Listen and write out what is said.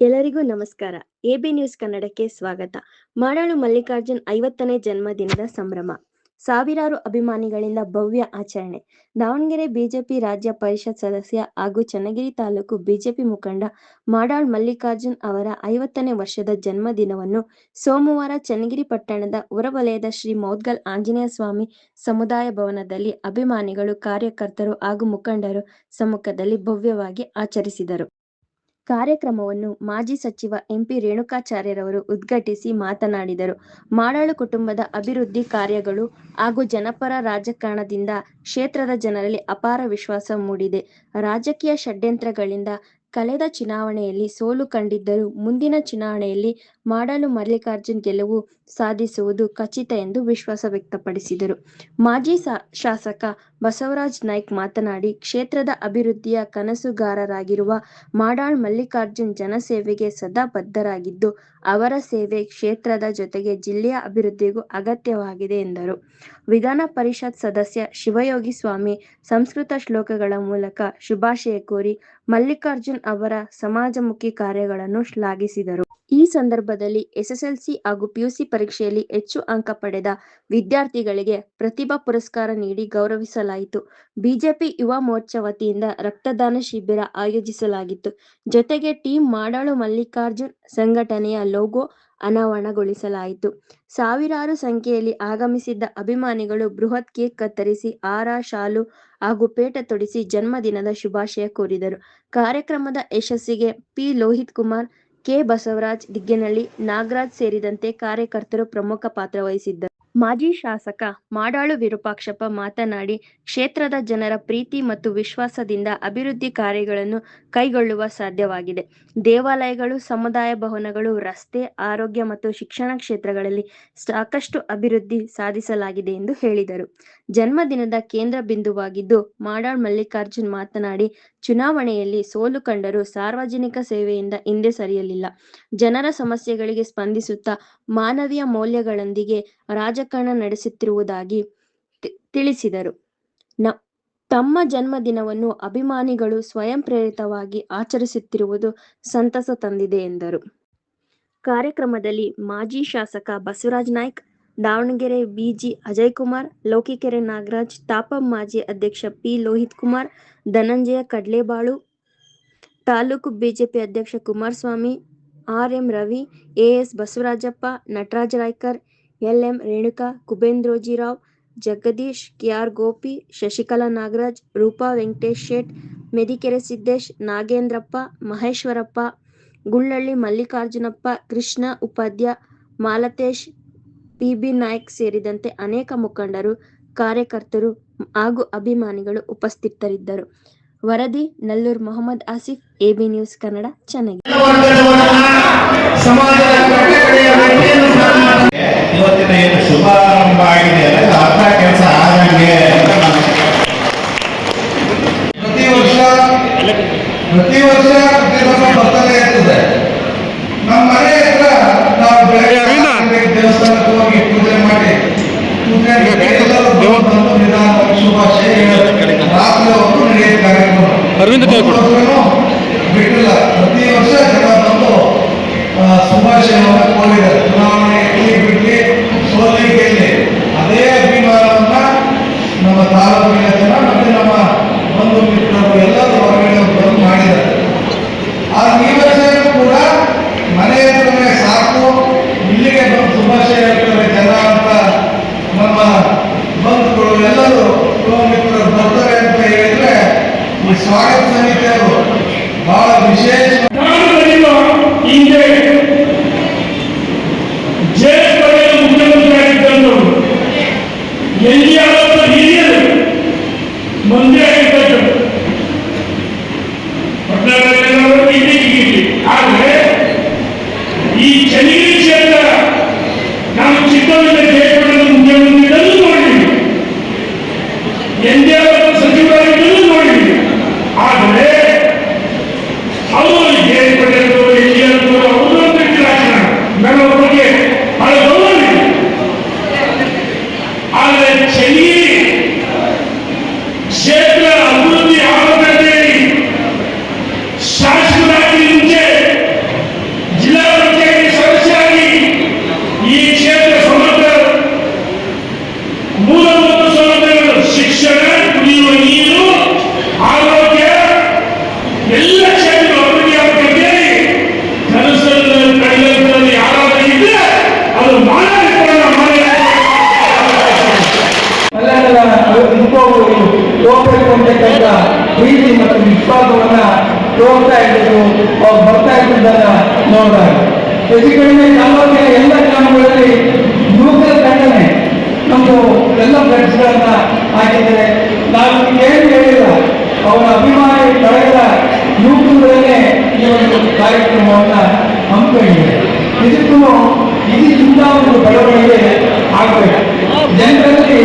ಎಲ್ಲರಿಗೂ ನಮಸ್ಕಾರ. AB news ಕನ್ನಡಕ್ಕೆ ಸ್ವಾಗತ. ಮಾಡಾಳು ಮಲ್ಲಿಕಾರ್ಜುನ್ 50ನೇ ಜನ್ಮದಿನದ ಸಂಭ್ರಮ. ಸಾವಿರಾರು ಅಭಿಮಾನಿಗಳಿಂದ ಭವ್ಯ ಆಚರಣೆ. ದಾವಣಗೆರೆ ಬಿಜೆಪಿ ರಾಜ್ಯ ಪರಿಷತ್ ಸದಸ್ಯ ಹಾಗೂ ಚನ್ನಗಿರಿ ತಾಲೂಕು ಬಿಜೆಪಿ ಮುಖಂಡ ಮಾಡಾಳ್ ಮಲ್ಲಿಕಾರ್ಜುನ್ ಅವರ 50ನೇ ವರ್ಷದ ಜನ್ಮದಿನವನ್ನು ಸೋಮವಾರ ಚನ್ನಗಿರಿ ಪಟ್ಟಣದ ಹೊರವಲಯದ ಶ್ರೀ ಮೌದ್ಗಲ್ ಆಂಜನೇಯ ಸ್ವಾಮಿ ಸಮುದಾಯ ಭವನದಲ್ಲಿ ಅಭಿಮಾನಿಗಳು, ಕಾರ್ಯಕರ್ತರು ಹಾಗೂ ಮುಖಂಡರು ಸಮ್ಮುಖದಲ್ಲಿ ಭವ್ಯವಾಗಿ ಆಚರಿಸಿದರು. ಕಾರ್ಯಕ್ರಮವನ್ನು ಮಾಜಿ ಸಚಿವ ಎಂಪಿ ರೇಣುಕಾಚಾರ್ಯರವರು ಉದ್ಘಾಟಿಸಿ ಮಾತನಾಡಿದರು. ಮಾಡಾಳು ಕುಟುಂಬದ ಅಭಿವೃದ್ಧಿ ಕಾರ್ಯಗಳು ಹಾಗೂ ಜನಪರ ರಾಜಕಾರಣದಿಂದ ಕ್ಷೇತ್ರದ ಜನರಲ್ಲಿ ಅಪಾರ ವಿಶ್ವಾಸ ಮೂಡಿದೆ. ರಾಜಕೀಯ ಷಡ್ಯಂತ್ರಗಳಿಂದ ಕಳೆದ ಚುನಾವಣೆಯಲ್ಲಿ ಸೋಲು ಕಂಡಿದ್ದರೂ ಮುಂದಿನ ಚುನಾವಣೆಯಲ್ಲಿ ಮಾಡಾಳು ಮಲ್ಲಿಕಾರ್ಜುನ್ ಗೆಲುವು ಸಾಧಿಸುವುದು ಖಚಿತ ಎಂದು ವಿಶ್ವಾಸ ವ್ಯಕ್ತಪಡಿಸಿದರು. ಮಾಜಿ ಶಾಸಕ ಬಸವರಾಜ್ ನಾಯ್ಕ್ ಮಾತನಾಡಿ, ಕ್ಷೇತ್ರದ ಅಭಿವೃದ್ಧಿಯ ಕನಸುಗಾರರಾಗಿರುವ ಮಾಡಾಳ್ ಮಲ್ಲಿಕಾರ್ಜುನ್ ಜನಸೇವೆಗೆ ಸದಾ ಬದ್ಧರಾಗಿದ್ದು, ಅವರ ಸೇವೆ ಕ್ಷೇತ್ರದ ಜೊತೆಗೆ ಜಿಲ್ಲೆಯ ಅಭಿವೃದ್ಧಿಗೂ ಅಗತ್ಯವಾಗಿದೆ ಎಂದರು. ವಿಧಾನ ಪರಿಷತ್ ಸದಸ್ಯ ಶಿವಯೋಗಿ ಸ್ವಾಮಿ ಸಂಸ್ಕೃತ ಶ್ಲೋಕಗಳ ಮೂಲಕ ಶುಭಾಶಯ ಕೋರಿ ಮಲ್ಲಿಕಾರ್ಜುನ್ ಅವರ ಸಮಾಜಮುಖಿ ಕಾರ್ಯಗಳನ್ನು ಶ್ಲಾಘಿಸಿದರು. ಈ ಸಂದರ್ಭದಲ್ಲಿ ಎಸ್ಎಸ್ಎಲ್ಸಿ ಹಾಗೂ ಪಿಯುಸಿ ಪರೀಕ್ಷೆಯಲ್ಲಿ ಹೆಚ್ಚು ಅಂಕ ಪಡೆದ ವಿದ್ಯಾರ್ಥಿಗಳಿಗೆ ಪ್ರತಿಭಾ ಪುರಸ್ಕಾರ ನೀಡಿ ಗೌರವಿಸಲಾಯಿತು. ಬಿಜೆಪಿ ಯುವ ಮೋರ್ಚಾ ವತಿಯಿಂದ ರಕ್ತದಾನ ಶಿಬಿರ ಆಯೋಜಿಸಲಾಗಿತ್ತು. ಜೊತೆಗೆ ಟೀಮ್ ಮಾಡಾಳು ಮಲ್ಲಿಕಾರ್ಜುನ್ ಸಂಘಟನೆಯ ಲೋಗೋ ಅನಾವರಣಗೊಳಿಸಲಾಯಿತು. ಸಾವಿರಾರು ಸಂಖ್ಯೆಯಲ್ಲಿ ಆಗಮಿಸಿದ್ದ ಅಭಿಮಾನಿಗಳು ಬೃಹತ್ ಕೇಕ್ ಕತ್ತರಿಸಿ, ಹಾರ, ಶಾಲು ಹಾಗೂ ಪೇಟ ತೊಡಿಸಿ ಜನ್ಮದಿನದ ಶುಭಾಶಯ ಕೋರಿದರು. ಕಾರ್ಯಕ್ರಮದ ಯಶಸ್ಸಿಗೆ ಪಿ. ಲೋಹಿತ್ ಕುಮಾರ್, ಕೆ. ಬಸವರಾಜ್ ದಿಗ್ಗೇನಹಳ್ಳಿ, ನಾಗರಾಜ್ ಸೇರಿದಂತೆ ಕಾರ್ಯಕರ್ತರು ಪ್ರಮುಖ ಪಾತ್ರ ವಹಿಸಿದ್ದರು. ಮಾಜಿ ಶಾಸಕ ಮಾಡಾಳು ವಿರೂಪಾಕ್ಷಪ್ಪ ಮಾತನಾಡಿ, ಕ್ಷೇತ್ರದ ಜನರ ಪ್ರೀತಿ ಮತ್ತು ವಿಶ್ವಾಸದಿಂದ ಅಭಿವೃದ್ಧಿ ಕಾರ್ಯಗಳನ್ನು ಕೈಗೊಳ್ಳುವ ಸಾಧ್ಯವಾಗಿದೆ. ದೇವಾಲಯಗಳು, ಸಮುದಾಯ ಭವನಗಳು, ರಸ್ತೆ, ಆರೋಗ್ಯ ಮತ್ತು ಶಿಕ್ಷಣ ಕ್ಷೇತ್ರಗಳಲ್ಲಿ ಸಾಕಷ್ಟು ಅಭಿವೃದ್ಧಿ ಸಾಧಿಸಲಾಗಿದೆ ಎಂದು ಹೇಳಿದರು. ಜನ್ಮದಿನದ ಕೇಂದ್ರ ಬಿಂದುವಾಗಿದ್ದು ಮಾಡಾಳ್ ಮಲ್ಲಿಕಾರ್ಜುನ್ ಮಾತನಾಡಿ, ಚುನಾವಣೆಯಲ್ಲಿ ಸೋಲು ಕಂಡರೂ ಸಾರ್ವಜನಿಕ ಸೇವೆಯಿಂದ ಹಿಂದೆ ಸರಿಯಲಿಲ್ಲ. ಜನರ ಸಮಸ್ಯೆಗಳಿಗೆ ಸ್ಪಂದಿಸುತ್ತಾ ಮಾನವೀಯ ಮೌಲ್ಯಗಳೊಂದಿಗೆ ರಾಜಕಾರಣ ನಡೆಸುತ್ತಿರುವುದಾಗಿ ತಿಳಿಸಿದರು. ತಮ್ಮ ಜನ್ಮದಿನವನ್ನು ಅಭಿಮಾನಿಗಳು ಸ್ವಯಂ ಪ್ರೇರಿತವಾಗಿ ಆಚರಿಸುತ್ತಿರುವುದು ಸಂತಸ ತಂದಿದೆ ಎಂದರು. ಕಾರ್ಯಕ್ರಮದಲ್ಲಿ ಮಾಜಿ ಶಾಸಕ ಬಸವರಾಜ್ ನಾಯ್ಕ್, ದಾವಣಗೆರೆ ಬಿಜಿ ಅಜಯಕುಮಾರ್, ಲೋಕಿಕೆರೆ ನಾಗರಾಜ್, ತಾಪಂ ಮಾಜಿ ಅಧ್ಯಕ್ಷ ಪಿ. ಲೋಹಿತ್ ಕುಮಾರ್, ಧನಂಜಯ ಕಡ್ಲೇಬಾಳು, ತಾಲೂಕು ಬಿಜೆಪಿ ಅಧ್ಯಕ್ಷ Kumaraswamy, R. M. Ravi, AS. Basavarajappa, Nataraj Raikar, L. M. Renuka, Kubendrojirao, Jagadish, KR. Gopi, Shashikala Nagaraj, Roopa Venkatesh Shet, Medikere Siddesh, Nagendrappa, Maheshwarappa, Gullalli Mallikarjunappa, Krishna Upadhya, Malatesh, P. B. Naik ಸೇರಿದಂತೆ ಅನೇಕ ಮುಖಂಡರು, ಕಾರ್ಯಕರ್ತರು ಹಾಗೂ ಅಭಿಮಾನಿಗಳು ಉಪಸ್ಥಿತರಿದ್ದರು. ವರದಿ ನಲ್ಲೂರು ಮೊಹಮ್ಮದ್ ಆಸಿಫ್, ಎಬಿ ನ್ಯೂಸ್ ಕನ್ನಡ, ಚನ್ನಗಿರಿ. ಇವತ್ತಿನ ಏನು ಶುಭಾರಂಭ ಆಗಿದೆ ಅರ್ಥ ಕೆಲಸ ಆಗಂಗೆ ಪ್ರತಿ ವರ್ಷ ಬರ್ತಲೇ ಇರ್ತದೆ. ನಮ್ಮ ಮನೆ ಹತ್ರ ನಾವು ದೇವಸ್ಥಾನಕ್ಕೆ ಹೋಗಿ ಪೂಜೆ ಮಾಡಿ ಶುಭಾಶಯ ರಾತ್ರಿ ಹೊತ್ತು ನಡೆಯುವ ಕಾರ್ಯಕ್ರಮ ಬಿಟ್ಟಿಲ್ಲ. ಪ್ರತಿ ವರ್ಷ ಜನ ಬಂದು ಶುಭಾಶಯವನ್ನು ಕೋರಿದ್ದಾರೆ. ಚುನಾವಣೆ ಬಿಡ್ಲಿ ಸೋಲಿ ಗೆಲ್ಲಿ ಅದೇ ಅಭಿಮಾನವನ್ನ ನಮ್ಮ ತಾಲೂಕಿನ ಜನ ಮತ್ತೆ ನಮ್ಮ ಬಂಧು ಮಿತ್ರರು ಎಲ್ಲರೂ ಹೊರಗಡೆ ಬಂದು ಮಾಡಿದ್ದಾರೆ. ಆದ್ರೆ ಪ್ರೀತಿ ಮತ್ತು ವಿಶ್ವಾಸವನ್ನ ತೋರ್ತಾ ಇದ್ದು ಅವ್ರು ಬರ್ತಾ ಇದ್ದದನ್ನ ನೋಡಿದಾಗ ಹೆಚ್ಚು ಕಡಿಮೆ ತಾಲೂಕಿನ ಎಲ್ಲ ಗ್ರಾಮಗಳಲ್ಲಿ ಯುವಕರ ತಂಡನೆ ನಮ್ಮದು ಎಲ್ಲ ಫ್ರೆಂಡ್ಸ್ಗಳನ್ನ ಹಾಕಿದ್ದಾರೆ. ನಾವು ಏನು ಹೇಳಿಲ್ಲ, ಅವರ ಅಭಿಮಾನಿ ಬಳಗದ ಯುವಕರಲ್ಲೇ ಈ ಒಂದು ಕಾರ್ಯಕ್ರಮವನ್ನ ಹಮ್ಮಿಕೊಂಡಿದೆ. ಇದಕ್ಕಿಂತ ಒಂದು ಬೆಳವಣಿಗೆ ಆಗಬೇಕು ಜನರಲ್ಲಿ.